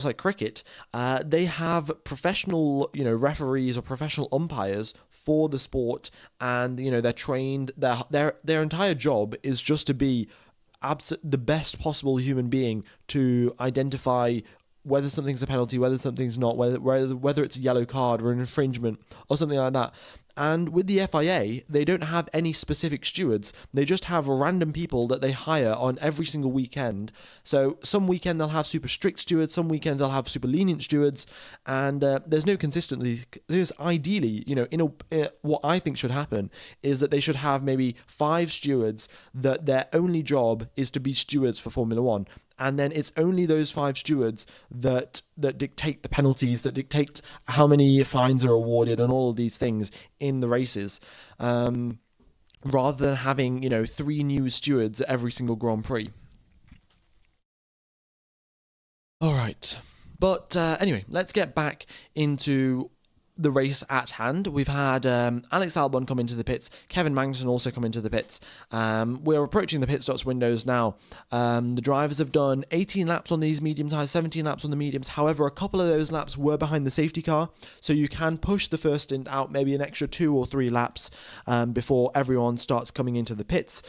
like cricket, they have professional, referees or professional umpires for the sport, and they're trained. Their entire job is just to be the best possible human being to identify whether something's a penalty, whether something's not, whether it's a yellow card or an infringement or something like that. And with the FIA, they don't have any specific stewards. They just have random people that they hire on every single weekend. So some weekend they'll have super strict stewards, some weekends they'll have super lenient stewards, and there's no consistency. Because ideally, what I think should happen is that they should have maybe 5 stewards that their only job is to be stewards for Formula One. And then it's only those 5 stewards that dictate the penalties, that dictate how many fines are awarded and all of these things in the races, rather than having 3 new stewards at every single Grand Prix. All right, but anyway, let's get back into the race at hand. We've had Alex Albon come into the pits, Kevin Magnussen also come into the pits. We're approaching the pit stops windows now. The drivers have done 18 laps on these medium tyres, 17 laps on the mediums. However, a couple of those laps were behind the safety car, so you can push the first stint out maybe an extra 2 or 3 laps before everyone starts coming into the pits.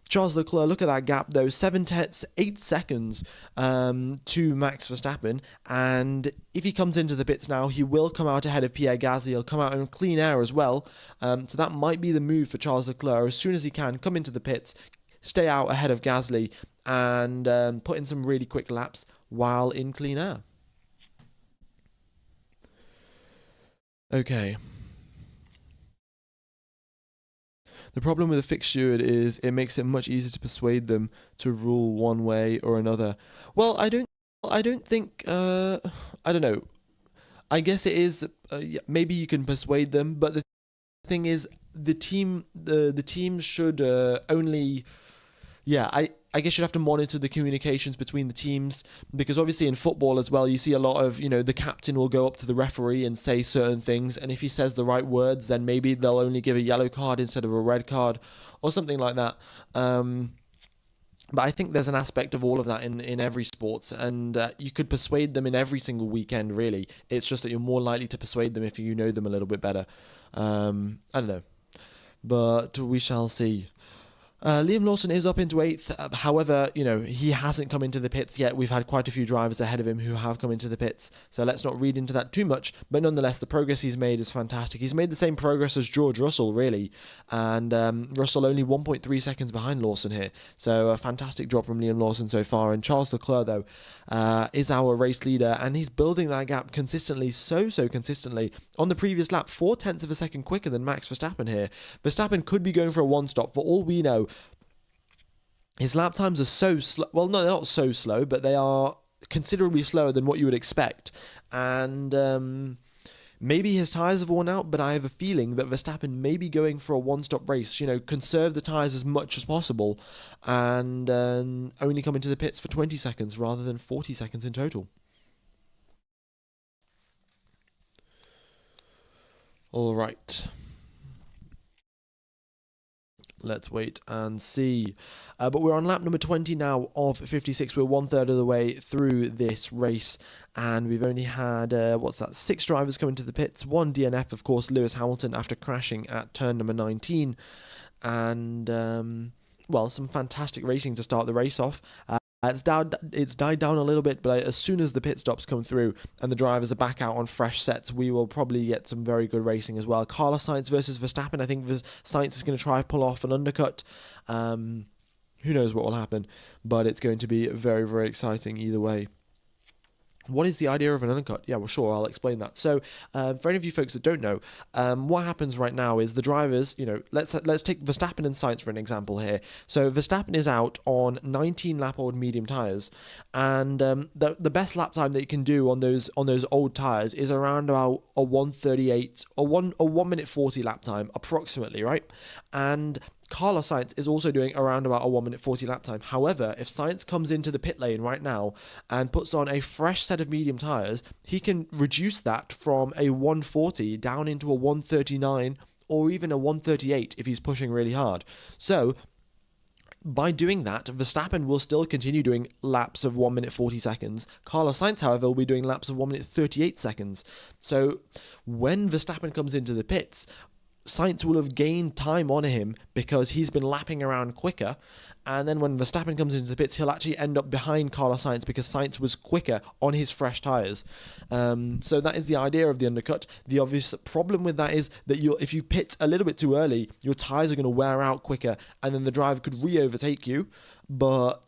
Charles Leclerc, look at that gap though, 8 seconds to Max Verstappen, and if he comes into the pits now, he will come out ahead of Pierre Gasly. He'll come out in clean air as well, so that might be the move for Charles Leclerc. As soon as he can, come into the pits, stay out ahead of Gasly, and put in some really quick laps while in clean air. Okay. The problem with a fixed steward is it makes it much easier to persuade them to rule one way or another. Well, I don't think, I don't know. I guess it is, maybe you can persuade them, but the thing is, the team should only, I guess you'd have to monitor the communications between the teams, because obviously in football as well, you see a lot of, the captain will go up to the referee and say certain things, and if he says the right words, then maybe they'll only give a yellow card instead of a red card or something like that. But I think there's an aspect of all of that in every sport, and you could persuade them in every single weekend, really. It's just that you're more likely to persuade them if you know them a little bit better. I don't know, but we shall see. Liam Lawson is up into 8th. However, he hasn't come into the pits yet. We've had quite a few drivers ahead of him who have come into the pits, so let's not read into that too much. But nonetheless, the progress he's made is fantastic. He's made the same progress as George Russell, really, and Russell only 1.3 seconds behind Lawson here. So a fantastic job from Liam Lawson so far. And Charles Leclerc, though, is our race leader, and he's building that gap consistently, so consistently. On the previous lap, 0.4 of a second quicker than Max Verstappen here. Verstappen could be going for a one-stop. For all we know, his lap times are so slow. Well, no, they're not so slow, but they are considerably slower than what you would expect. And maybe his tyres have worn out, but I have a feeling that Verstappen may be going for a one-stop race. Conserve the tyres as much as possible, and only come into the pits for 20 seconds rather than 40 seconds in total. All right. Let's wait and see. But we're on lap number 20 now of 56. We're 1/3 of the way through this race, and we've only had, 6 drivers come into the pits. 1 DNF, of course, Lewis Hamilton, after crashing at turn number 19. And, some fantastic racing to start the race off. It's died down a little bit, but as soon as the pit stops come through and the drivers are back out on fresh sets, we will probably get some very good racing as well. Carlos Sainz versus Verstappen. I think Sainz is going to try to pull off an undercut. Who knows what will happen, but it's going to be very, very exciting either way. What is the idea of an undercut? Yeah, well, sure, I'll explain that. So, for any of you folks that don't know, what happens right now is the drivers, let's take Verstappen and Sainz for an example here. So, Verstappen is out on 19-lap-old medium tyres, and the best lap time that you can do on those old tyres is around about a 1:38 or 1 minute 40 lap time, approximately, right? And Carlos Sainz is also doing around about a 1 minute 40 lap time. However, if Sainz comes into the pit lane right now and puts on a fresh set of medium tyres, he can reduce that from a 140 down into a 139 or even a 138 if he's pushing really hard. So by doing that, Verstappen will still continue doing laps of 1 minute 40 seconds. Carlos Sainz, however, will be doing laps of 1 minute 38 seconds. So when Verstappen comes into the pits, Sainz will have gained time on him because he's been lapping around quicker. And then when Verstappen comes into the pits, he'll actually end up behind Carlos Sainz because Sainz was quicker on his fresh tyres. So that is the idea of the undercut. The obvious problem with that is that if you pit a little bit too early, your tyres are going to wear out quicker and then the driver could re-overtake you. But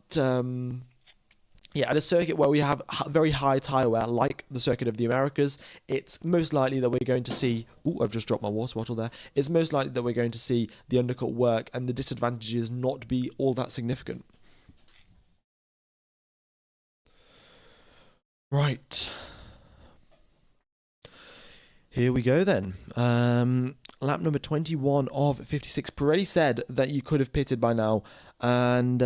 yeah, at a circuit where we have very high tyre wear, like the circuit of the Americas, it's most likely that we're going to see... Ooh, I've just dropped my water bottle there. It's most likely that we're going to see the undercut work and the disadvantages not be all that significant. Right. Here we go then. Lap number 21 of 56. Pirelli said that you could have pitted by now, and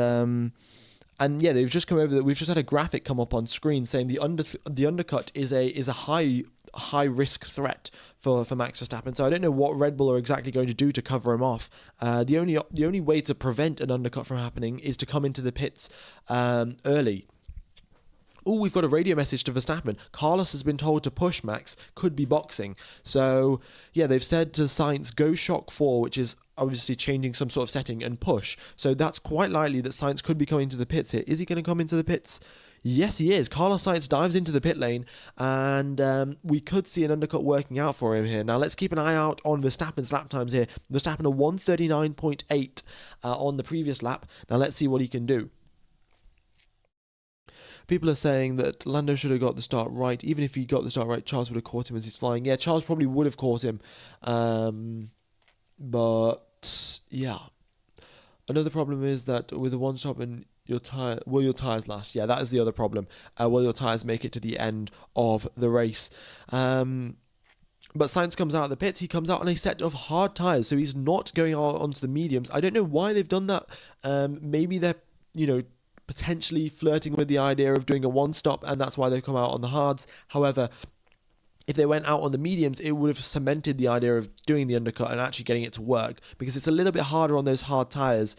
yeah, they've just come over that. We've just had a graphic come up on screen saying the undercut is a high risk threat for Max Verstappen. So I don't know what Red Bull are exactly going to do to cover him off. The only way to prevent an undercut from happening is to come into the pits early. Oh, we've got a radio message to Verstappen. Carlos has been told to push Max, could be boxing. So, yeah, they've said to Sainz, go shock 4, which is obviously changing some sort of setting, and push. So that's quite likely that Sainz could be coming to the pits here. Is he going to come into the pits? Yes, he is. Carlos Sainz dives into the pit lane, and we could see an undercut working out for him here. Now, let's keep an eye out on Verstappen's lap times here. Verstappen a 1:39.8 on the previous lap. Now, let's see what he can do. People are saying that Lando should have got the start right. Even if he got the start right, Charles would have caught him as he's flying. Yeah, Charles probably would have caught him. But, yeah. Another problem is that with the one stop and will your tyres last? Yeah, that is the other problem. Will your tyres make it to the end of the race? But Sainz comes out of the pits. He comes out on a set of hard tyres, so he's not going onto the mediums. I don't know why they've done that. Maybe they're, potentially flirting with the idea of doing a one-stop, and that's why they've come out on the hards. However, if they went out on the mediums, it would have cemented the idea of doing the undercut and actually getting it to work, because it's a little bit harder on those hard tyres,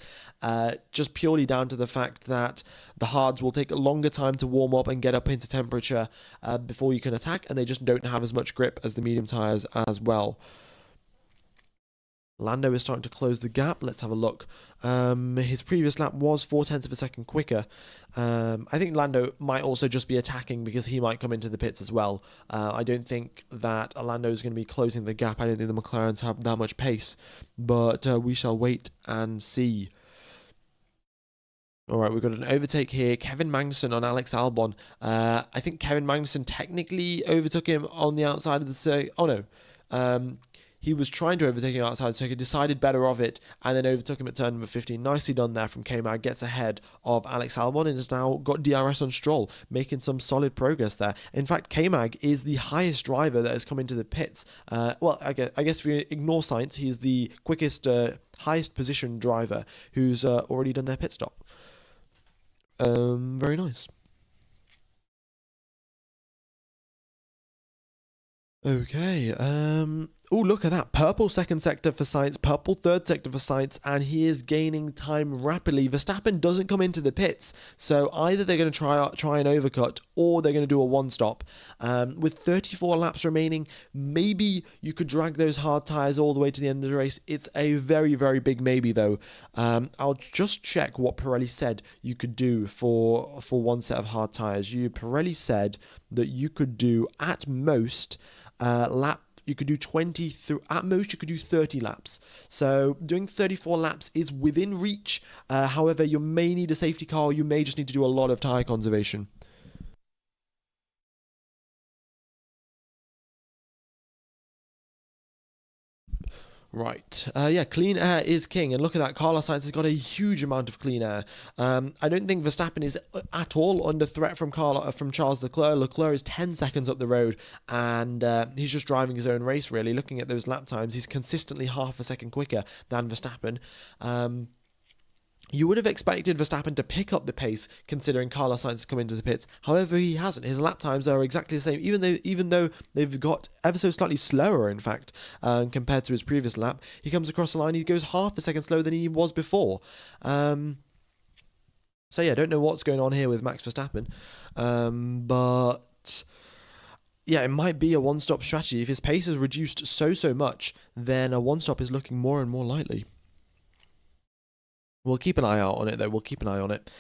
just purely down to the fact that the hards will take a longer time to warm up and get up into temperature before you can attack, and they just don't have as much grip as the medium tyres as well. Lando is starting to close the gap. Let's have a look. His previous lap was 0.4 of a second quicker. I think Lando might also just be attacking because he might come into the pits as well. I don't think that Lando is going to be closing the gap. I don't think the McLarens have that much pace. But we shall wait and see. All right, we've got an overtake here. Kevin Magnussen on Alex Albon. I think Kevin Magnussen technically overtook him on the outside of the circuit. Oh, no. He was trying to overtake him outside, so he decided better of it, and then overtook him at turn number 15. Nicely done there from K-Mag. Gets ahead of Alex Albon and has now got DRS on Stroll, making some solid progress there. In fact, K-Mag is the highest driver that has come into the pits. Well, I guess if you ignore Sainz, he's the quickest, highest position driver who's already done their pit stop. Very nice. Okay, oh, look at that. Purple second sector for Sainz, purple third sector for Sainz, and he is gaining time rapidly. Verstappen doesn't come into the pits, so either they're going to try an overcut or they're going to do a one-stop. With 34 laps remaining, maybe you could drag those hard tyres all the way to the end of the race. It's a very, very big maybe, though. I'll just check what Pirelli said you could do for one set of hard tyres. Pirelli said that you could do, at most, you could do 20 at most you could do 30 laps. So doing 34 laps is within reach. However, you may need a safety car. You may just need to do a lot of tyre conservation. Right. Yeah, clean air is king. And look at that. Carlos Sainz has got a huge amount of clean air. I don't think Verstappen is at all under threat from Charles Leclerc. Leclerc is 10 seconds up the road, and he's just driving his own race, really. Looking at those lap times, he's consistently half a second quicker than Verstappen. You would have expected Verstappen to pick up the pace, considering Carlos Sainz has come into the pits. However, he hasn't. His lap times are exactly the same, even though they've got ever so slightly slower, in fact, compared to his previous lap. He comes across the line, he goes half a second slower than he was before. So yeah, I don't know what's going on here with Max Verstappen, but yeah, it might be a one-stop strategy. If his pace is reduced so much, then a one-stop is looking more and more likely. We'll keep an eye out on it, though. We'll keep an eye on it.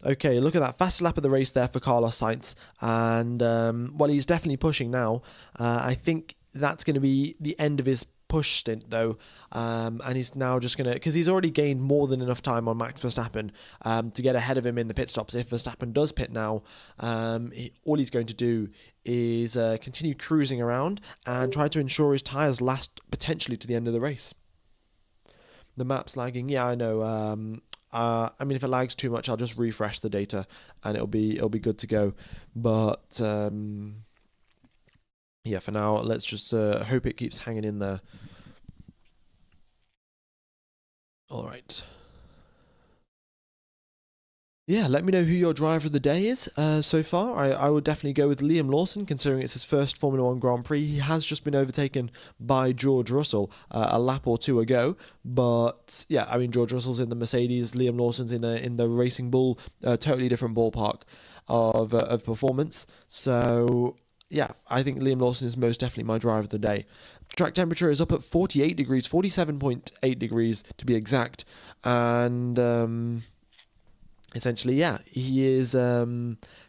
Okay, look at that. Fastest lap of the race there for Carlos Sainz. And, well, he's definitely pushing now. I think that's going to be the end of his push stint, though. And he's now just going to... Because he's already gained more than enough time on Max Verstappen to get ahead of him in the pit stops. If Verstappen does pit now, all he's going to do is continue cruising around and try to ensure his tyres last potentially to the end of the race. The map's lagging. Yeah, I know. I mean, if it lags too much, I'll just refresh the data, and it'll be good to go. But yeah, for now, let's just hope it keeps hanging in there. All right. Yeah, let me know who your driver of the day is so far. I would definitely go with Liam Lawson, considering it's his first Formula 1 Grand Prix. He has just been overtaken by George Russell a lap or two ago. But yeah, I mean, George Russell's in the Mercedes, Liam Lawson's in the Racing Bull, totally different ballpark of performance. So yeah, I think Liam Lawson is most definitely my driver of the day. Track temperature is up at 48 degrees, 47.8 degrees to be exact. And... essentially, yeah, he is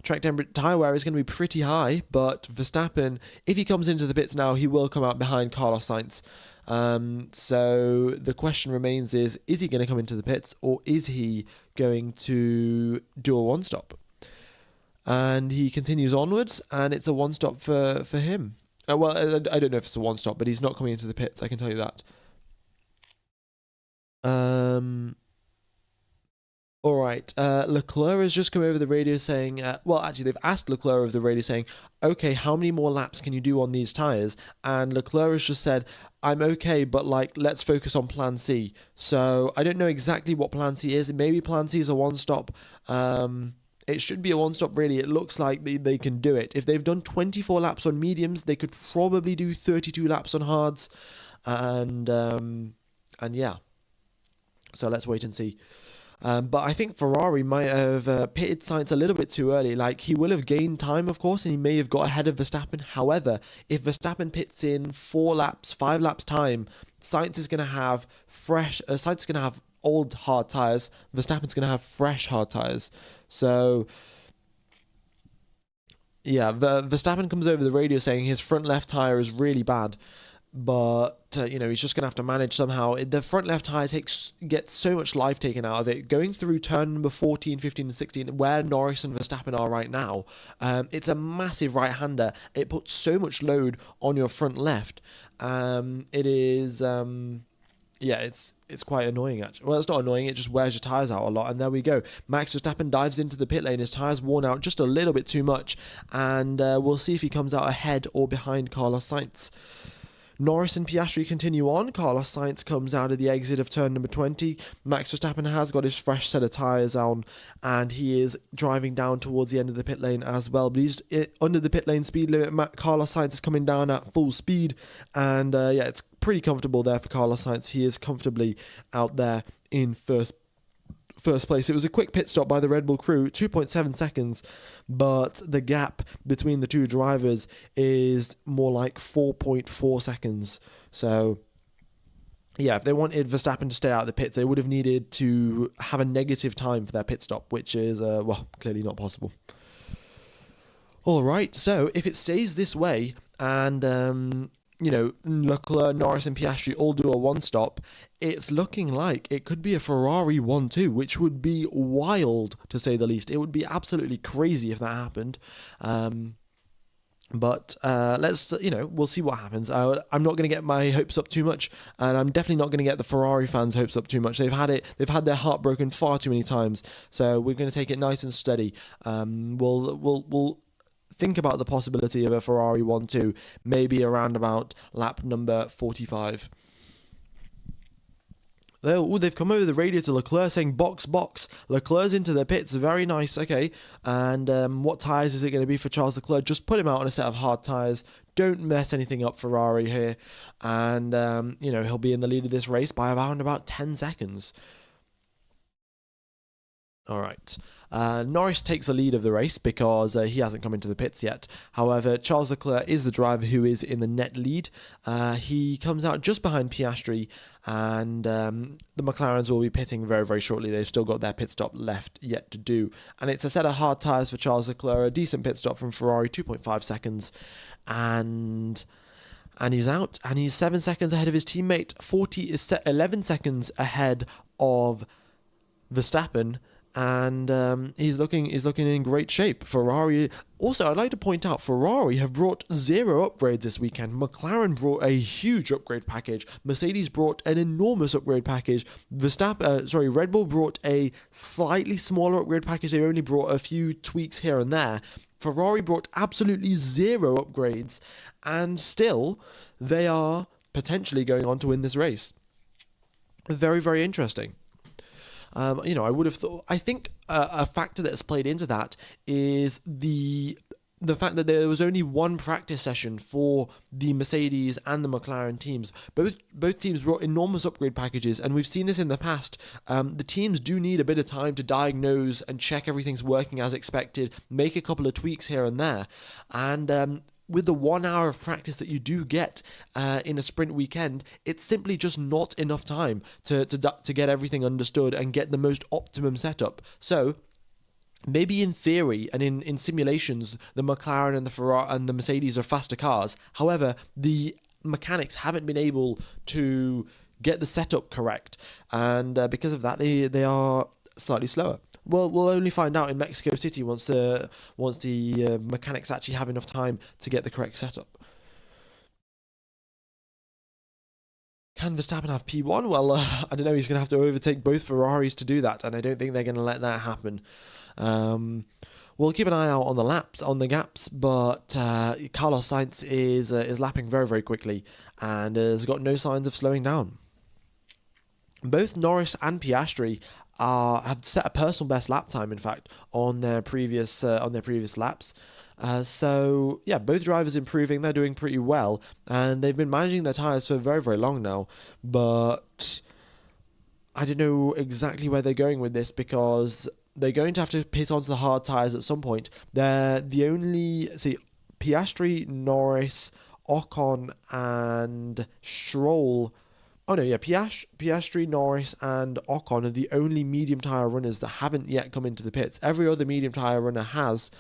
track temperature tyre wear is going to be pretty high, but Verstappen, if he comes into the pits now, he will come out behind Carlos Sainz. So the question remains is he going to come into the pits, or is he going to do a one-stop? And he continues onwards, and it's a one-stop for him. Well, I don't know if it's a one-stop, but he's not coming into the pits, I can tell you that. All right, Leclerc has just come over the radio saying, well, actually, they've asked Leclerc over the radio saying, okay, how many more laps can you do on these tyres? And Leclerc has just said, I'm okay, but like, let's focus on plan C. So I don't know exactly what plan C is. Maybe plan C is a one-stop. It should be a one-stop, really. It looks like they can do it. If they've done 24 laps on mediums, they could probably do 32 laps on hards. And yeah, so let's wait and see. But I think Ferrari might have pitted Sainz a little bit too early. Like, he will have gained time, of course, and he may have got ahead of Verstappen. However, if Verstappen pits in 5 laps time, Sainz is going to have Sainz is going to have old hard tyres. Verstappen's going to have fresh hard tyres. So yeah, Verstappen comes over the radio saying his front left tyre is really bad. But, he's just going to have to manage somehow. The front left tyre gets so much life taken out of it. Going through turn number 14, 15, and 16, where Norris and Verstappen are right now, it's a massive right-hander. It puts so much load on your front left. It is... yeah, it's quite annoying, actually. Well, it's not annoying, it just wears your tyres out a lot, and there we go. Max Verstappen dives into the pit lane, his tyres worn out just a little bit too much, and we'll see if he comes out ahead or behind Carlos Sainz. Norris and Piastri continue on. Carlos Sainz comes out of the exit of turn number 20. Max Verstappen has got his fresh set of tyres on, and he is driving down towards the end of the pit lane as well. But he's under the pit lane speed limit. Carlos Sainz is coming down at full speed, and yeah, it's pretty comfortable there for Carlos Sainz. He is comfortably out there in first place. It was a quick pit stop by the Red Bull crew, 2.7 seconds, but the gap between the two drivers is more like 4.4 seconds. So yeah, if they wanted Verstappen to stay out of the pits, they would have needed to have a negative time for their pit stop, which is, well, clearly not possible. All right, so if it stays this way and Leclerc, Norris and Piastri all do a one-stop, it's looking like it could be a Ferrari 1-2, which would be wild, to say the least. It would be absolutely crazy if that happened. But let's, we'll see what happens. I'm not going to get my hopes up too much, and I'm definitely not going to get the Ferrari fans' hopes up too much. They've had their heart broken far too many times, so we're going to take it nice and steady. We'll think about the possibility of a Ferrari 1-2, maybe around about lap number 45. They've come over the radio to Leclerc saying, box, box. Leclerc's into the pits. Very nice. Okay. And what tyres is it going to be for Charles Leclerc? Just put him out on a set of hard tyres. Don't mess anything up, Ferrari here. And, he'll be in the lead of this race by around about 10 seconds. All right. Norris takes the lead of the race because he hasn't come into the pits yet. However, Charles Leclerc is the driver who is in the net lead. He comes out just behind Piastri, and the McLarens will be pitting very, very shortly. They've still got their pit stop left yet to do. And it's a set of hard tyres for Charles Leclerc, a decent pit stop from Ferrari, 2.5 seconds. And he's out, and he's 7 seconds ahead of his teammate. 11 seconds ahead of Verstappen. And he's looking in great shape. Ferrari. Also, I'd like to point out Ferrari have brought 0 upgrades this weekend. McLaren brought a huge upgrade package. Mercedes brought an enormous upgrade package. Red Bull brought a slightly smaller upgrade package. They only brought a few tweaks here and there. Ferrari brought absolutely 0 upgrades, and still they are potentially going on to win this race. Very, very interesting. I would have thought. I think a factor that's played into that is the fact that there was only one practice session for the Mercedes and the McLaren teams. Both teams brought enormous upgrade packages, and we've seen this in the past. The teams do need a bit of time to diagnose and check everything's working as expected, make a couple of tweaks here and there, and with the 1 hour of practice that you do get in a sprint weekend, it's simply just not enough time to get everything understood and get the most optimum setup. So maybe in theory and in simulations, the McLaren and the Ferrari and the Mercedes are faster cars. However, the mechanics haven't been able to get the setup correct, and because of that, they are slightly slower. Well, we'll only find out in Mexico City once the mechanics actually have enough time to get the correct setup. Can Verstappen have P1? Well, I don't know. He's going to have to overtake both Ferraris to do that, and I don't think they're going to let that happen. We'll keep an eye out on the gaps, but Carlos Sainz is lapping very, very quickly and has got no signs of slowing down. Both Norris and Piastri have set a personal best lap time, in fact, on their previous laps. So yeah, both drivers improving. They're doing pretty well, and they've been managing their tyres for very, very long now. But I don't know exactly where they're going with this, because they're going to have to pit onto the hard tyres at some point. They're the only Piastri, Norris, Ocon, and Stroll. Oh no, yeah, Piastri, Norris, and Ocon are the only medium tyre runners that haven't yet come into the pits. Every other medium tyre runner has.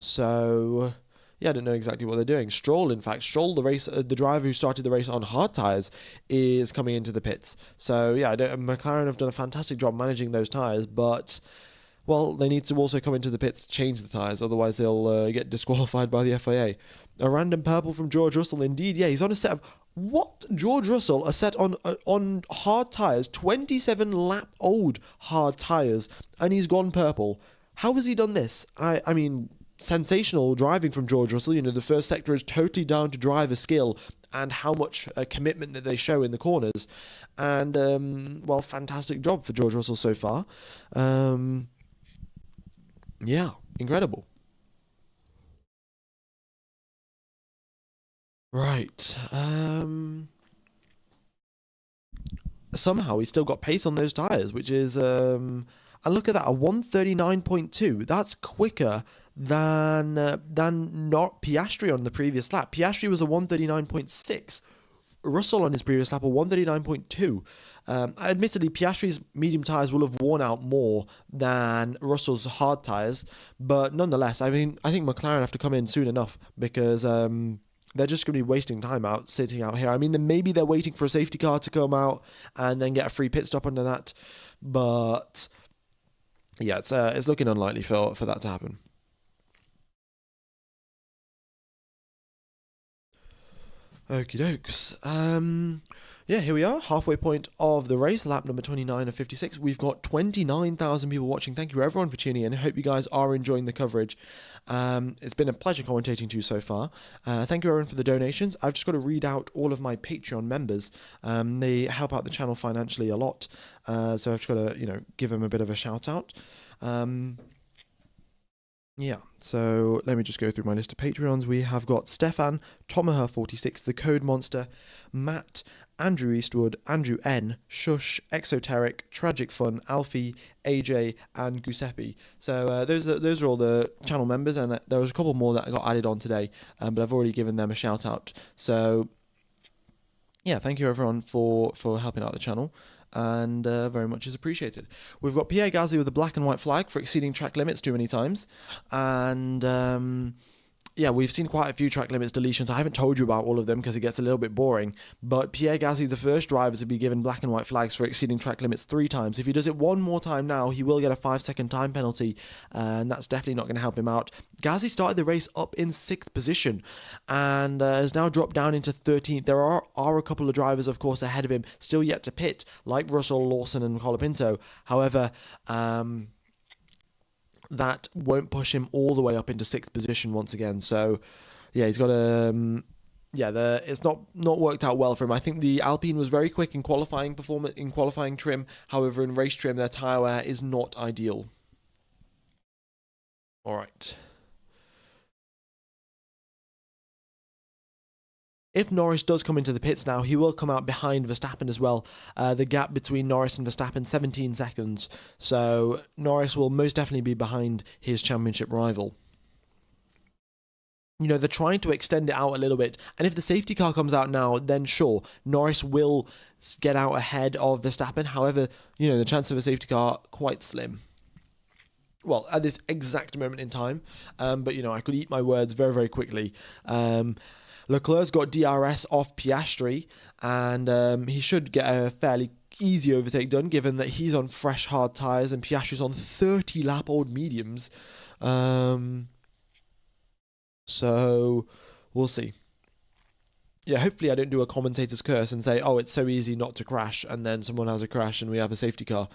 So yeah, I don't know exactly what they're doing. Stroll, the driver who started the race on hard tyres, is coming into the pits. So yeah, McLaren have done a fantastic job managing those tyres, but well, they need to also come into the pits to change the tyres, otherwise they'll get disqualified by the FIA. A random purple from George Russell, indeed. Yeah, he's on a set of... What? George Russell, a set on hard tyres, 27 lap old hard tyres, and he's gone purple. How has he done this? I mean, sensational driving from George Russell. You know, the first sector is totally down to driver skill and how much commitment that they show in the corners. And, well, fantastic job for George Russell so far. Yeah, incredible. Right. Somehow he's still got pace on those tyres, which is... and look at that, a 139.2. That's quicker than not Piastri on the previous lap. Piastri was a 139.6. Russell on his previous lap, a 139.2. Admittedly, Piastri's medium tyres will have worn out more than Russell's hard tyres, but nonetheless, I mean, I think McLaren have to come in soon enough, because they're just going to be wasting time sitting out here. I mean, then maybe they're waiting for a safety car to come out and then get a free pit stop under that, but yeah, it's looking unlikely for that to happen. Okie dokes. Yeah, here we are, halfway point of the race, lap number 29 of 56. We've got 29,000 people watching. Thank you everyone for tuning in. I hope you guys are enjoying the coverage. It's been a pleasure commentating to you so far. Thank you everyone for the donations. I've just got to read out all of my Patreon members. They help out the channel financially a lot. So I've just got to, give them a bit of a shout out. Yeah, so let me just go through my list of Patreons. We have got Stefan, Tomaher46, The Code Monster, Matt, Andrew Eastwood, Andrew N, Shush, Exoteric, Tragic Fun, Alfie, AJ, and Giuseppe. So those are all the channel members, and there was a couple more that got added on today, but I've already given them a shout out. So yeah, thank you everyone for helping out the channel, and very much is appreciated. We've got Pierre Gasly with a black and white flag for exceeding track limits too many times, and yeah, we've seen quite a few track limits deletions. I haven't told you about all of them because it gets a little bit boring, but Pierre Gasly, the first driver to be given black and white flags for exceeding track limits 3 times. If he does it one more time now, he will get a 5-second time penalty, and that's definitely not going to help him out. Gasly started the race up in 6th position and has now dropped down into 13th. There are a couple of drivers, of course, ahead of him, still yet to pit, like Russell, Lawson, and Colapinto. However, that won't push him all the way up into 6th position once again. So yeah, he's got a it's not worked out well for him. I think the Alpine was very quick in qualifying trim. However, in race trim, their tyre wear is not ideal. All right. If Norris does come into the pits now, he will come out behind Verstappen as well. The gap between Norris and Verstappen, 17 seconds. So Norris will most definitely be behind his championship rival. You know, they're trying to extend it out a little bit. And if the safety car comes out now, then sure, Norris will get out ahead of Verstappen. However, you know, the chance of a safety car, quite slim. Well, at this exact moment in time. But, you know, I could eat my words very, very quickly. Leclerc's got DRS off Piastri, and he should get a fairly easy overtake done, given that he's on fresh hard tyres and Piastri's on 30-lap-old mediums. So we'll see. Yeah, hopefully I don't do a commentator's curse and say, oh, it's so easy not to crash, and then someone has a crash and we have a safety car.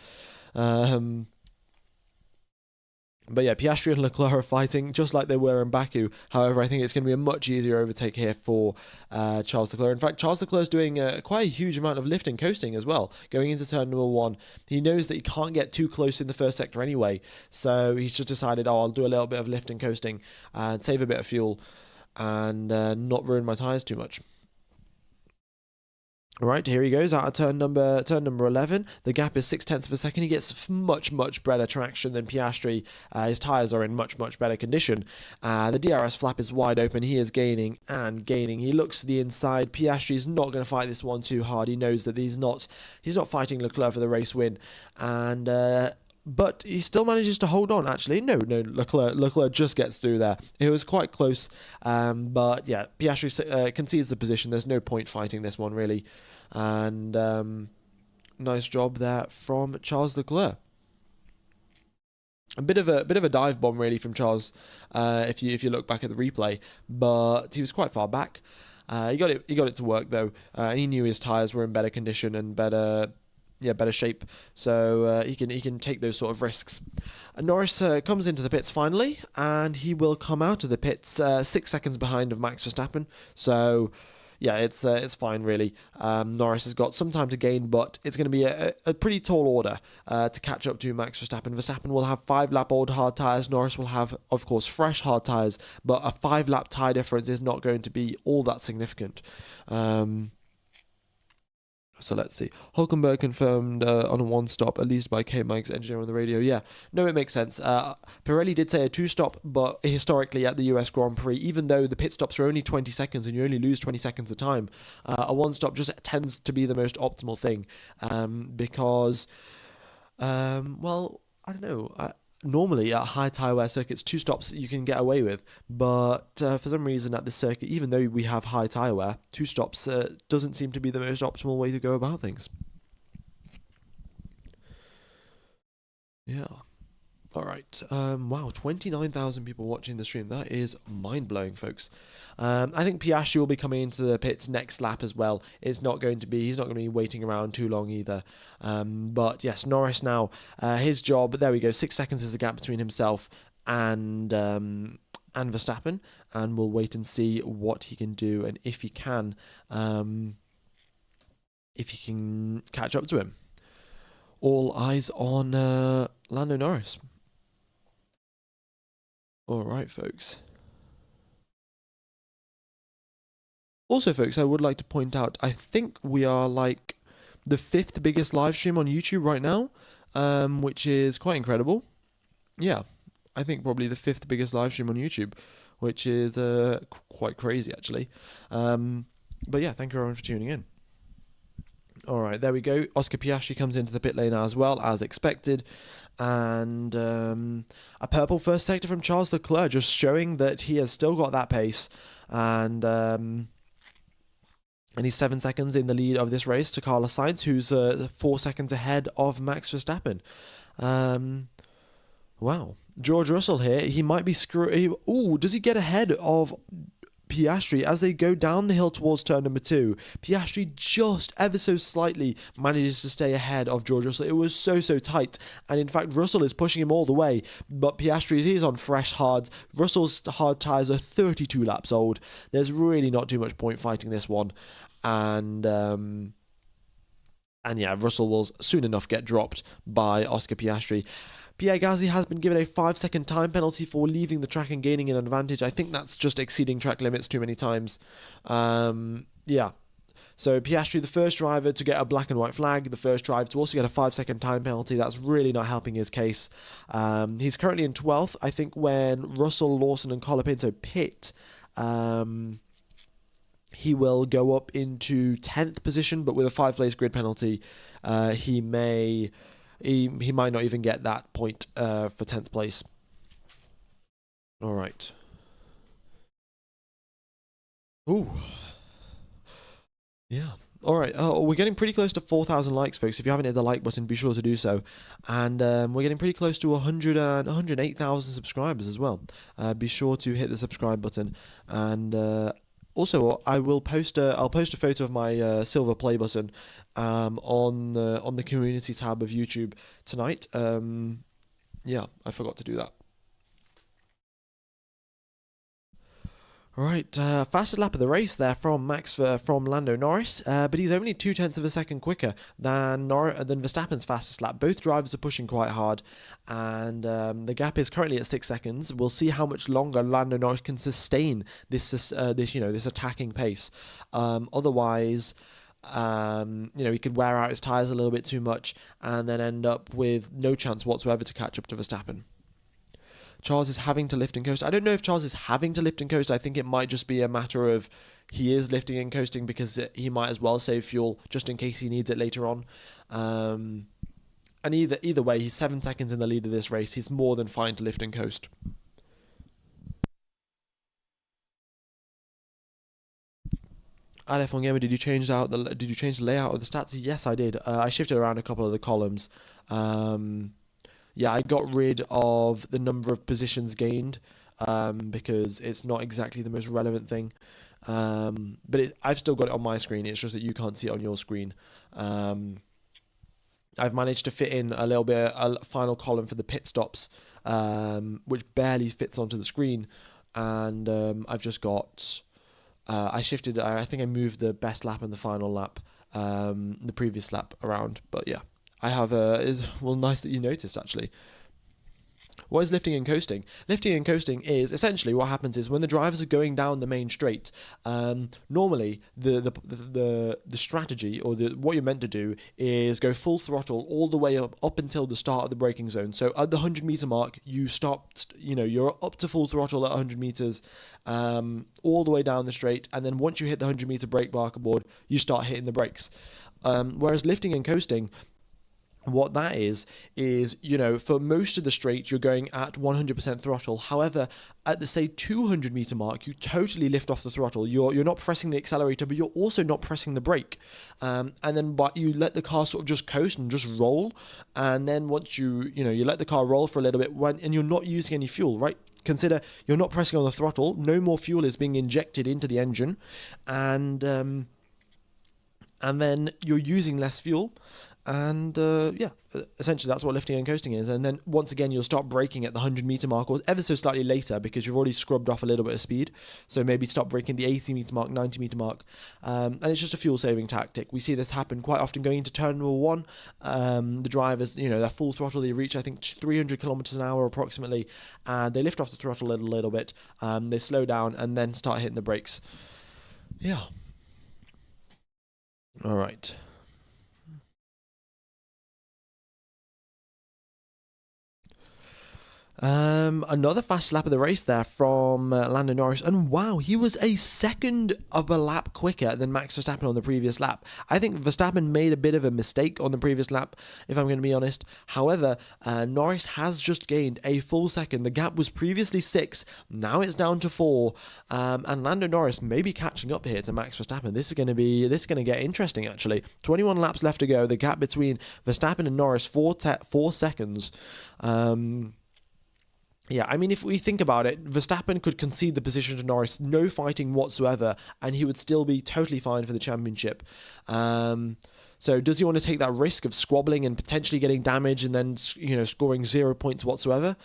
But yeah, Piastri and Leclerc are fighting just like they were in Baku. However, I think it's going to be a much easier overtake here for Charles Leclerc. In fact, Charles Leclerc is doing quite a huge amount of lift and coasting as well, going into turn number 1. He knows that he can't get too close in the first sector anyway, so he's just decided, oh, I'll do a little bit of lift and coasting and save a bit of fuel and not ruin my tyres too much. All right, here he goes out of turn number 11. The gap is 0.6 of a second. He gets much better traction than Piastri. His tyres are in much better condition. The DRS flap is wide open. He is gaining and gaining. He looks to the inside. Piastri is not going to fight this one too hard. He knows that he's not fighting Leclerc for the race win, and but he still manages to hold on. Actually, no, Leclerc just gets through there. It was quite close, but yeah, Piastri concedes the position. There's no point fighting this one really, and nice job there from Charles Leclerc. A bit of a dive bomb really from Charles, if you look back at the replay, but he was quite far back. He got it to work though. He knew his tyres were in better condition and better shape, so he can take those sort of risks. Norris comes into the pits finally, and he will come out of the pits 6 seconds behind of Max Verstappen. So yeah, it's fine really. Norris has got some time to gain, but it's going to be a pretty tall order to catch up to Max Verstappen. Verstappen will have 5-lap-old hard tyres. Norris will have, of course, fresh hard tyres, but a 5-lap tyre difference is not going to be all that significant. So let's see. Hulkenberg confirmed on a 1-stop, at least by K-Mike's engineer on the radio. Yeah, no, it makes sense. Pirelli did say a 2-stop, but historically at the US Grand Prix, even though the pit stops are only 20 seconds and you only lose 20 seconds of time, a 1-stop just tends to be the most optimal thing, because, well, I don't know. Normally at high tyre wear circuits, 2 stops you can get away with, but for some reason at this circuit, even though we have high tyre wear, 2 stops doesn't seem to be the most optimal way to go about things. Yeah. All right. Wow, 29,000 people watching the stream. That is mind-blowing, folks. I think Piastri will be coming into the pits next lap as well. He's not going to be waiting around too long either. But yes, Norris now, his job, there we go, 6 seconds is the gap between himself and Verstappen, and we'll wait and see what he can do and if he can catch up to him. All eyes on Lando Norris. All right, folks. Also, folks, I would like to point out, I think we are like the 5th biggest live stream on YouTube right now, which is quite incredible. Yeah, I think probably the 5th biggest live stream on YouTube, which is quite crazy, actually. But yeah, thank you everyone for tuning in. All right, there we go. Oscar Piastri comes into the pit lane as well, as expected. And a purple first sector from Charles Leclerc, just showing that he has still got that pace. And he's 7 seconds in the lead of this race to Carlos Sainz, who's 4 seconds ahead of Max Verstappen. Wow. George Russell here, he might be screwed. Ooh, does he get ahead of Piastri as they go down the hill towards turn number 2? Piastri just ever so slightly manages to stay ahead of George Russell. It was so tight, and in fact Russell is pushing him all the way, but Piastri is on fresh hards. Russell's hard tyres are 32 laps old. There's really not too much point fighting this one, and yeah, Russell will soon enough get dropped by Oscar Piastri. Pierre Gasly has been given a 5-second time penalty for leaving the track and gaining an advantage. I think that's just exceeding track limits too many times. Yeah. So Piastri, the first driver to get a black and white flag, the first driver to also get a 5-second time penalty. That's really not helping his case. He's currently in 12th. I think when Russell, Lawson and Colapinto pit, he will go up into 10th position, but with a 5-place grid penalty, he might not even get that point for 10th place. All right. Ooh. Yeah. All right. We're getting pretty close to 4,000 likes, folks. If you haven't hit the like button, be sure to do so. And we're getting pretty close to 108,000 subscribers as well. Be sure to hit the subscribe button. And also, I'll post a photo of my silver play button on the community tab of YouTube tonight. Yeah, I forgot to do that. Right, fastest lap of the race there from Lando Norris, but he's only 0.2 of a second quicker than Verstappen's fastest lap. Both drivers are pushing quite hard, and the gap is currently at 6 seconds. We'll see how much longer Lando Norris can sustain this attacking pace. Otherwise, he could wear out his tyres a little bit too much, and then end up with no chance whatsoever to catch up to Verstappen. Charles is having to lift and coast. I don't know if Charles is having to lift and coast. I think it might just be a matter of he is lifting and coasting because he might as well save fuel just in case he needs it later on. And either way, he's 7 seconds in the lead of this race. He's more than fine to lift and coast. Aleph on Gamer, did you change the layout of the stats? Yes, I did. I shifted around a couple of the columns. Yeah, I got rid of the number of positions gained because it's not exactly the most relevant thing. But I've still got it on my screen. It's just that you can't see it on your screen. I've managed to fit in a final column for the pit stops, which barely fits onto the screen. And I've just got... I think I moved the best lap and the final lap, the previous lap around. But yeah. I have nice that you noticed, actually. What is lifting and coasting? Lifting and coasting is essentially what happens is when the drivers are going down the main straight, normally the strategy or what you're meant to do is go full throttle all the way up until the start of the braking zone. So at the 100-meter mark, you stopped, you're up to full throttle at 100 meters, all the way down the straight, and then once you hit the 100-meter brake marker board, you start hitting the brakes. Whereas lifting and coasting, what that is, for most of the straight, you're going at 100% throttle. However, at the, say, 200-meter mark, you totally lift off the throttle. You're not pressing the accelerator, but you're also not pressing the brake. And then you let the car sort of just coast and just roll. And then once you let the car roll for a little bit, and you're not using any fuel, right? Consider you're not pressing on the throttle. No more fuel is being injected into the engine. And then you're using less fuel. And essentially that's what lifting and coasting is. And then once again you'll start braking at the 100-meter mark, or ever so slightly later, because you've already scrubbed off a little bit of speed. So maybe stop braking the 80-meter mark, 90-meter mark, and it's just a fuel saving tactic. We see this happen quite often going into turn number 1. The drivers, they're full throttle, they reach I think 300 kilometers an hour approximately, and they lift off the throttle a little bit, they slow down and then start hitting the brakes. Yeah. All right. Another fast lap of the race there from Lando Norris, and wow, he was a second of a lap quicker than Max Verstappen on the previous lap. I think Verstappen made a bit of a mistake on the previous lap, if I'm going to be honest. However, Norris has just gained a full second. The gap was previously 6, now it's down to 4, and Lando Norris may be catching up here to Max Verstappen. This is going to get interesting actually. 21 laps left to go. The gap between Verstappen and Norris 4 seconds. Yeah, I mean, if we think about it, Verstappen could concede the position to Norris, no fighting whatsoever, and he would still be totally fine for the championship. So does he want to take that risk of squabbling and potentially getting damage and then, scoring 0 points whatsoever?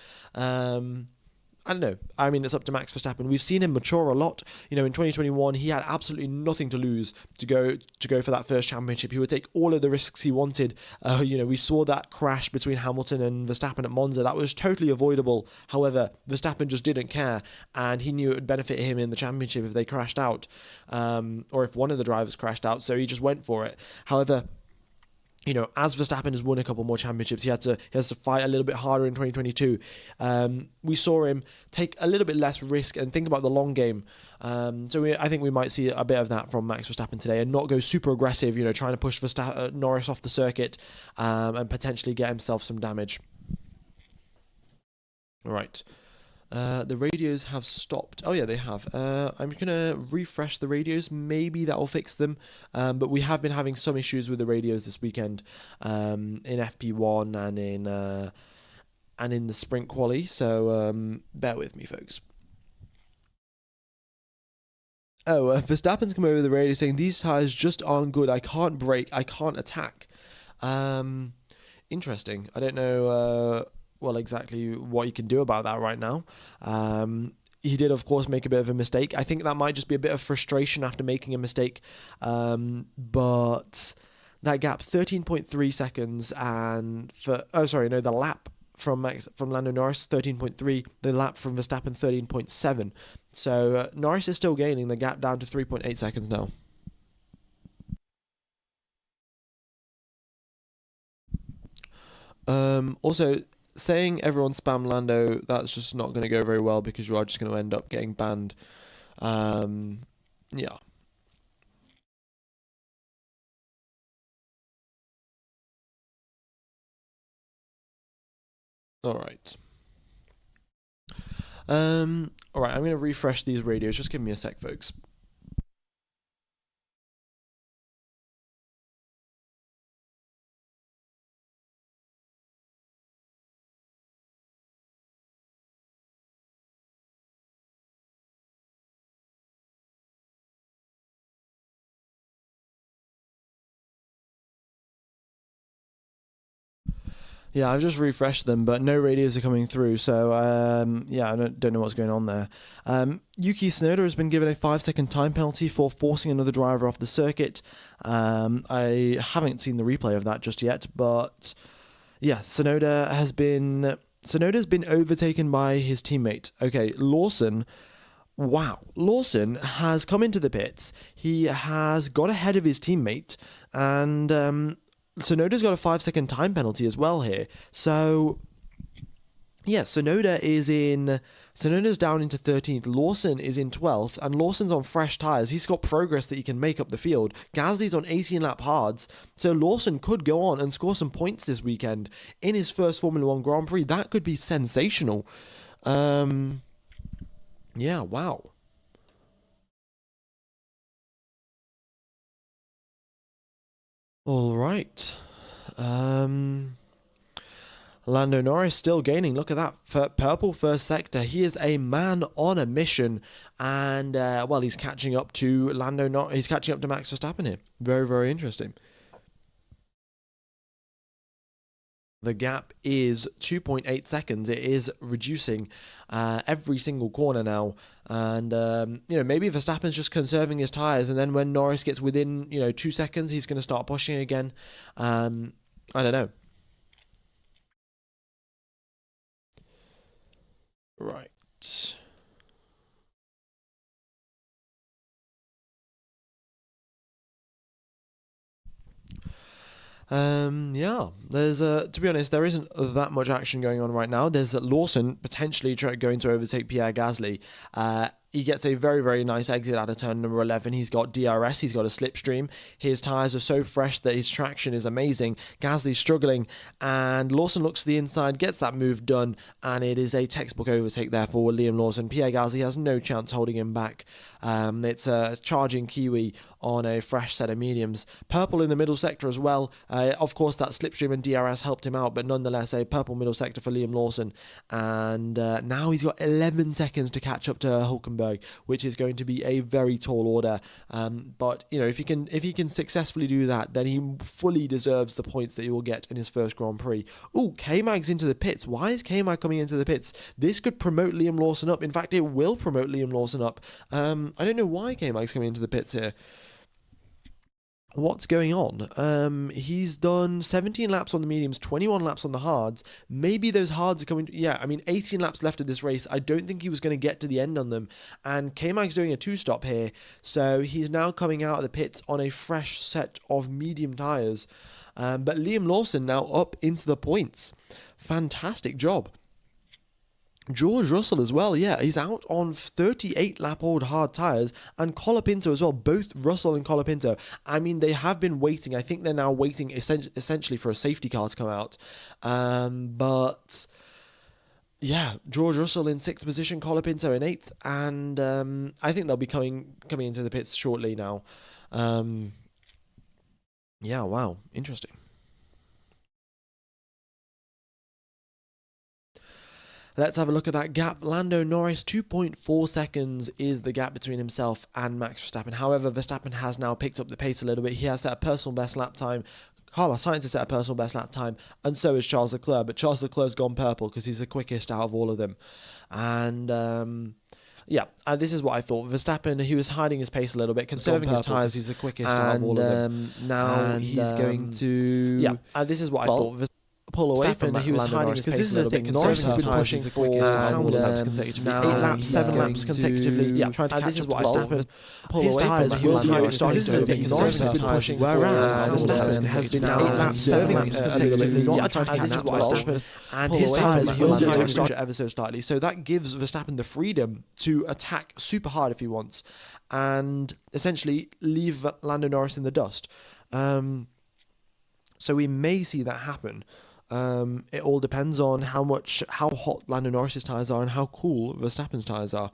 I don't know. I mean, it's up to Max Verstappen. We've seen him mature a lot. In 2021, he had absolutely nothing to lose to go for that first championship. He would take all of the risks he wanted. We saw that crash between Hamilton and Verstappen at Monza. That was totally avoidable. However, Verstappen just didn't care, and he knew it would benefit him in the championship if they crashed out, or if one of the drivers crashed out. So he just went for it. However, as Verstappen has won a couple more championships, he has to fight a little bit harder in 2022. We saw him take a little bit less risk and think about the long game. I think we might see a bit of that from Max Verstappen today, and not go super aggressive, trying to push Norris off the circuit, and potentially get himself some damage. All right. The radios have stopped. Oh yeah, they have. I'm gonna refresh the radios. Maybe that'll fix them. But we have been having some issues with the radios this weekend, in FP1 and in the sprint quali. So bear with me, folks. Oh, Verstappen's come over the radio saying these tires just aren't good. I can't brake. I can't attack. Um, Interesting. I don't know. Exactly what you can do about that right now. He did, of course, make a bit of a mistake. I think that might just be a bit of frustration after making a mistake. But that gap, 13.3 seconds, and the lap from Lando Norris, 13.3. The lap from Verstappen, 13.7. So Norris is still gaining. The gap down to 3.8 seconds now. Also, saying everyone spam Lando, that's just not going to go very well because you are just going to end up getting banned. Yeah. All right. All right. I'm going to refresh these radios. Just give me a sec, folks. Yeah, I've just refreshed them, but no radios are coming through. So yeah, I don't know what's going on there. Yuki Tsunoda has been given a 5-second time penalty for forcing another driver off the circuit. I haven't seen the replay of that just yet, but yeah, Tsunoda's been overtaken by his teammate. Okay, Lawson. Wow, Lawson has come into the pits. He has got ahead of his teammate, and Sonoda's got a 5-second time penalty as well here. So, yeah, Sonoda's down into 13th. Lawson is in 12th, and Lawson's on fresh tyres. He's got progress that he can make up the field. Gasly's on 18-lap hards, so Lawson could go on and score some points this weekend in his first Formula One Grand Prix. That could be sensational. Yeah, wow. All right. Lando Norris still gaining. Look at that. For purple first sector. He is a man on a mission. And, he's catching up to He's catching up to Max Verstappen here. Very, very interesting. The gap is 2.8 seconds. It is reducing every single corner now. And, maybe Verstappen's just conserving his tyres. And then when Norris gets within, 2 seconds, he's going to start pushing again. I don't know. Right. Yeah, there's to be honest, there isn't that much action going on right now. There's Lawson potentially going to overtake Pierre Gasly. He gets a very, very nice exit out of turn number 11. He's got DRS, he's got a slipstream. His tyres are so fresh that his traction is amazing. Gasly's struggling, and Lawson looks to the inside, gets that move done, and it is a textbook overtake there for Liam Lawson. Pierre Gasly has no chance holding him back. It's a charging Kiwi on a fresh set of mediums. Purple in the middle sector as well. Of course, that slipstream and DRS helped him out, but nonetheless, a purple middle sector for Liam Lawson. And now he's got 11 seconds to catch up to Hulkenberg, which is going to be a very tall order. But you know, if he can successfully do that, then he fully deserves the points that he will get in his first Grand Prix. Ooh, K-Mag's into the pits. Why is K-Mag coming into the pits? This could promote Liam Lawson up. In fact, it will promote Liam Lawson up. I don't know why K-Mag's coming into the pits here. What's going on? He's done 17 laps on the mediums, 21 laps on the hards. Maybe those hards are coming. Yeah, I mean, 18 laps left of this race. I don't think he was going to get to the end on them. And K-Mag's doing a two-stop here. So he's now coming out of the pits on a fresh set of medium tyres. But Liam Lawson now up into the points. Fantastic job. George Russell as well, yeah, he's out on 38 lap old hard tyres, and Colapinto as well, both Russell and Colapinto. I mean, they have been waiting. I think they're now waiting essentially for a safety car to come out. But yeah, George Russell in 6th position, Colapinto in 8th, and I think they'll be coming into the pits shortly now. Yeah, wow, interesting. Let's have a look at that gap. Lando Norris, 2.4 seconds is the gap between himself and Max Verstappen. However, Verstappen has now picked up the pace a little bit. He has set a personal best lap time. Carlos Sainz has set a personal best lap time, and so has Charles Leclerc. But Charles Leclerc's gone purple because he's the quickest out of all of them. And yeah, and this is what I thought. Verstappen, he was hiding his pace a little bit, conserving his tyres. He's the quickest out of all of them. Now he's going to... Yeah, and this is what I thought. Pull away from he was hiding his pace a little bit. Norris has been pushing for how many laps consecutively? 8 laps, 7 laps consecutively. Yeah, trying to catch this is what Verstappen pull away from. He was starting to Norris has been pushing, whereas Verstappen has been now 8 laps, 7 laps consecutively. Not trying to catch this is what Verstappen and his tyres will start ever so slightly. So that gives Verstappen the freedom to attack super hard if he wants, and essentially leave Lando Norris in the dust. So we may see that happen. It all depends on how hot Lando Norris's tyres are and how cool Verstappen's tyres are.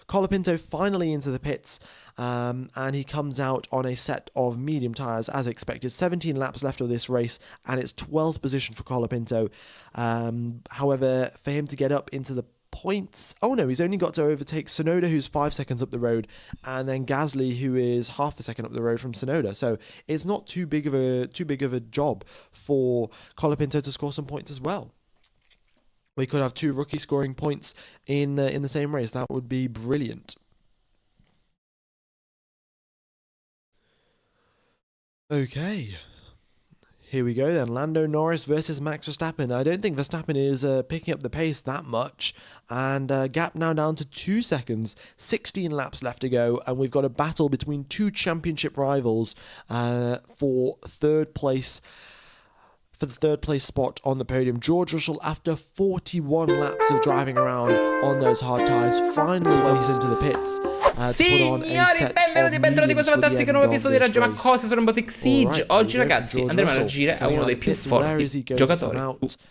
Colapinto finally into the pits, and he comes out on a set of medium tyres as expected. 17 laps left of this race, and it's 12th position for Colapinto. However, for him to get up into the points, oh no, he's only got to overtake Tsunoda, who's 5 seconds up the road, and then Gasly, who is half a second up the road from Tsunoda. So it's not too big of a job for Colapinto to score some points as well. We could have 2 rookies scoring points in the same race. That would be brilliant. Okay. Here we go then, Lando Norris versus Max Verstappen. I don't think Verstappen is picking up the pace that much, and gap now down to 2 seconds, 16 laps left to go, and we've got a battle between 2 championship rivals for third place. For the third place spot on the podium. George Russell, after 41 laps of driving around on those hard tyres, finally comes into the pits. Signori, benvenuti in questo fantastico nuovo episodio di Raggio Ma Cose su Rainbow Six Siege. Oggi ragazzi andremo ad agire a uno dei più forti giocatori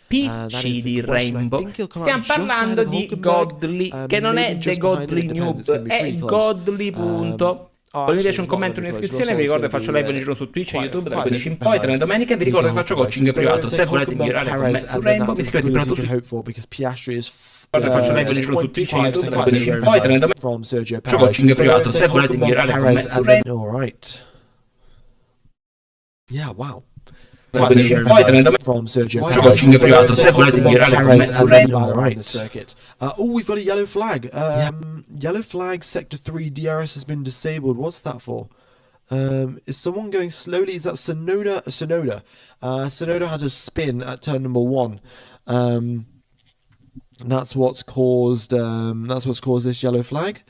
PC di Rainbow. Stiamo parlando di Godly, che non è The Godly Noob, è Godly punto. Poi mi piace un commento in descrizione, vi ricordo che faccio live ogni giorno su Twitch e YouTube dalle 15 in poi, 3 domeniche, vi ricordo che faccio coaching privato, se volete migliorare con me su Rainbow, vi iscrivete prima tutti. Faccio live ogni giorno su Twitch e YouTube dalle 15 in poi, 3 domeniche, faccio coaching privato, se volete migliorare con me su Rainbow. Alright. Yeah, wow. From Sergio privato, se volete migliorare con me su Rainbow. Circuit. Oh, we've got a yellow flag. Yellow flag, sector 3, DRS has been disabled. What's that for? Is someone going slowly? Is that Tsunoda? Tsunoda. Tsunoda had a spin at turn number 1. That's what's caused this yellow flag.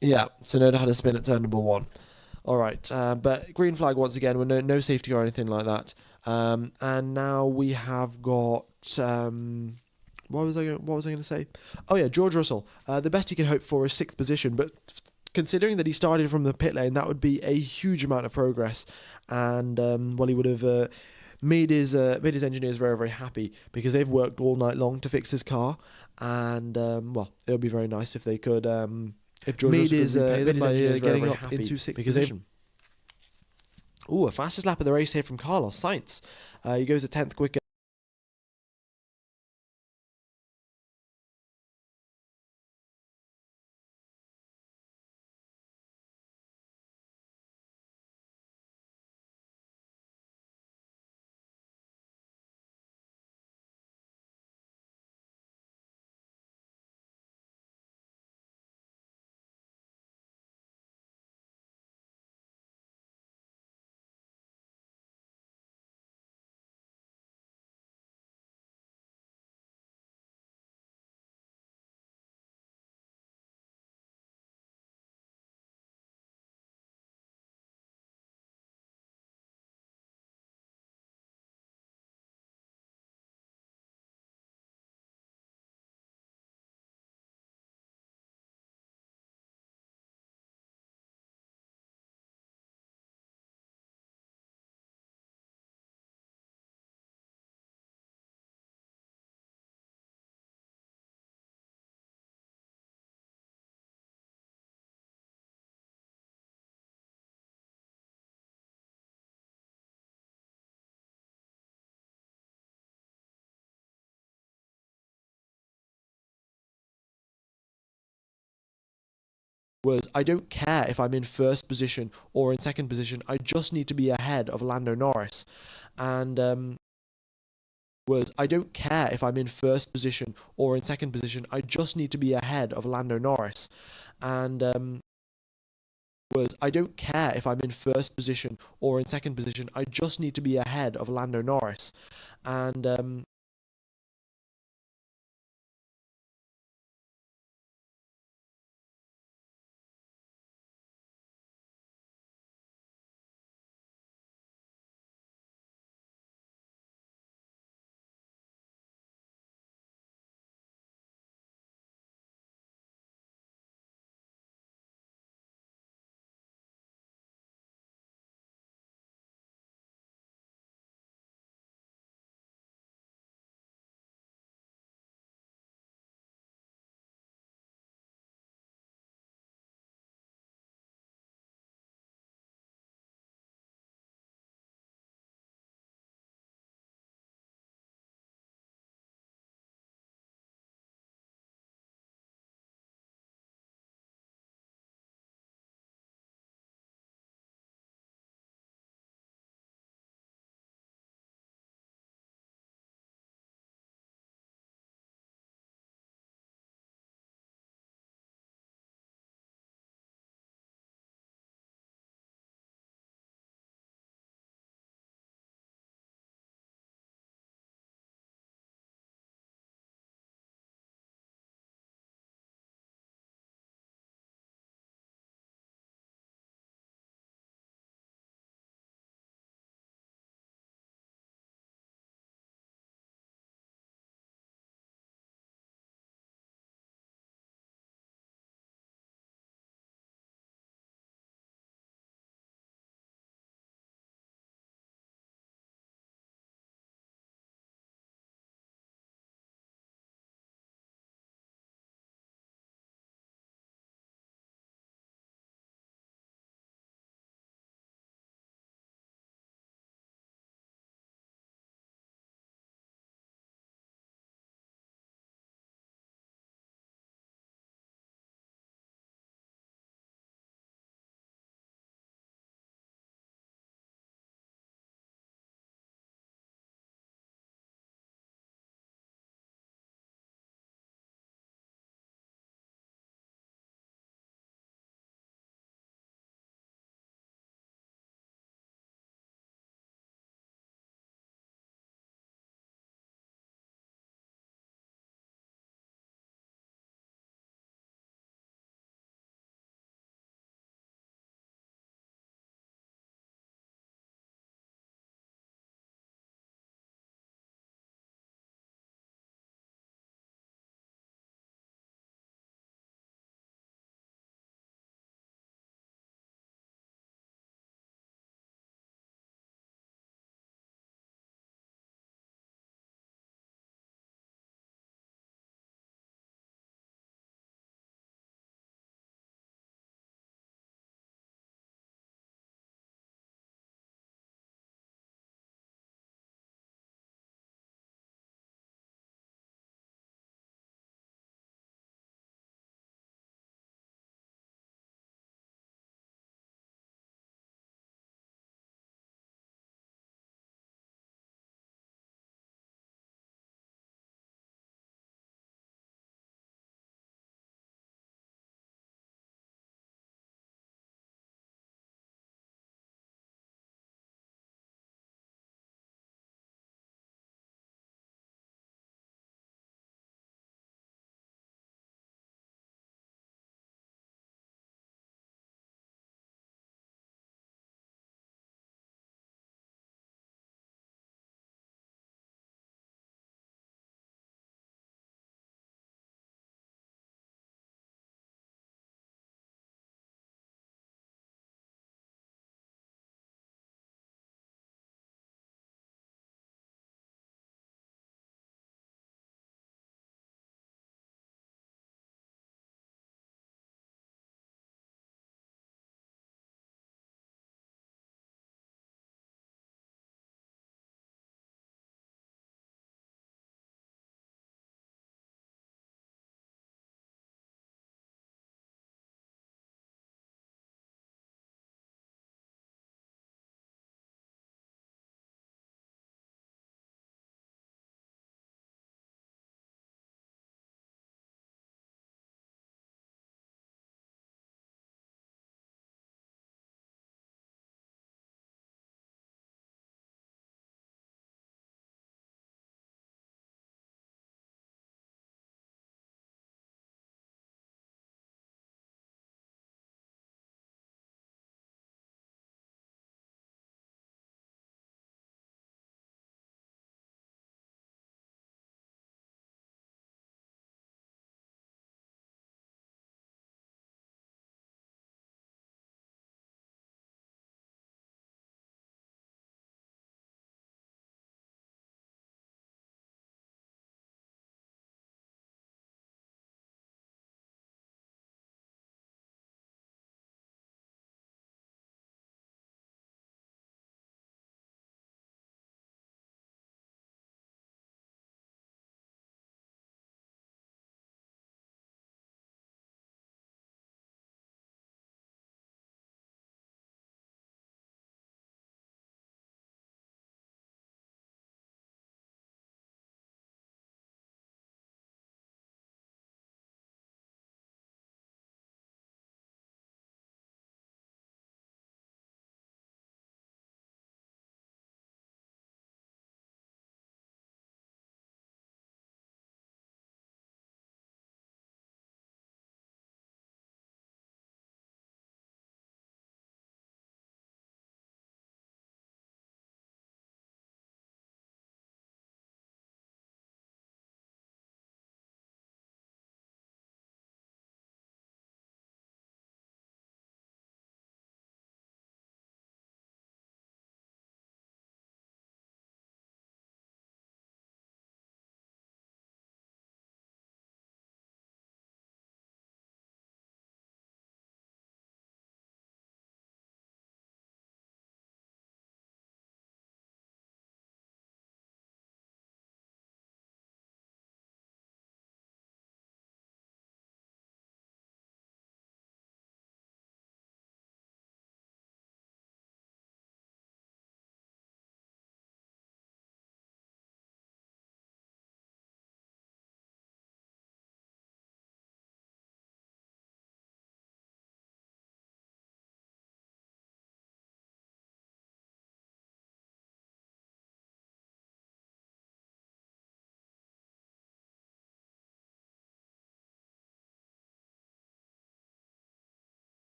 Yeah, Tsunoda had a spin at turn number 1. All right, but green flag once again with no safety or anything like that. And now we have got what was I going to say? Oh yeah, George Russell. The best he can hope for is 6th position, but considering that he started from the pit lane, that would be a huge amount of progress, and well, he would have made his engineers very, very happy, because they've worked all night long to fix his car, and well, it would be very nice if they could if George Russell could repay them by getting up into 6th position. Ooh, a fastest lap of the race here from Carlos Sainz. He goes a 10th quicker. Words, I don't care if I'm in 1st position or in 2nd position, I just need to be ahead of Lando Norris. And words, I don't care if I'm in 1st position or in 2nd position, I just need to be ahead of Lando Norris. And words, I don't care if I'm in 1st position or in 2nd position, I just need to be ahead of Lando Norris. And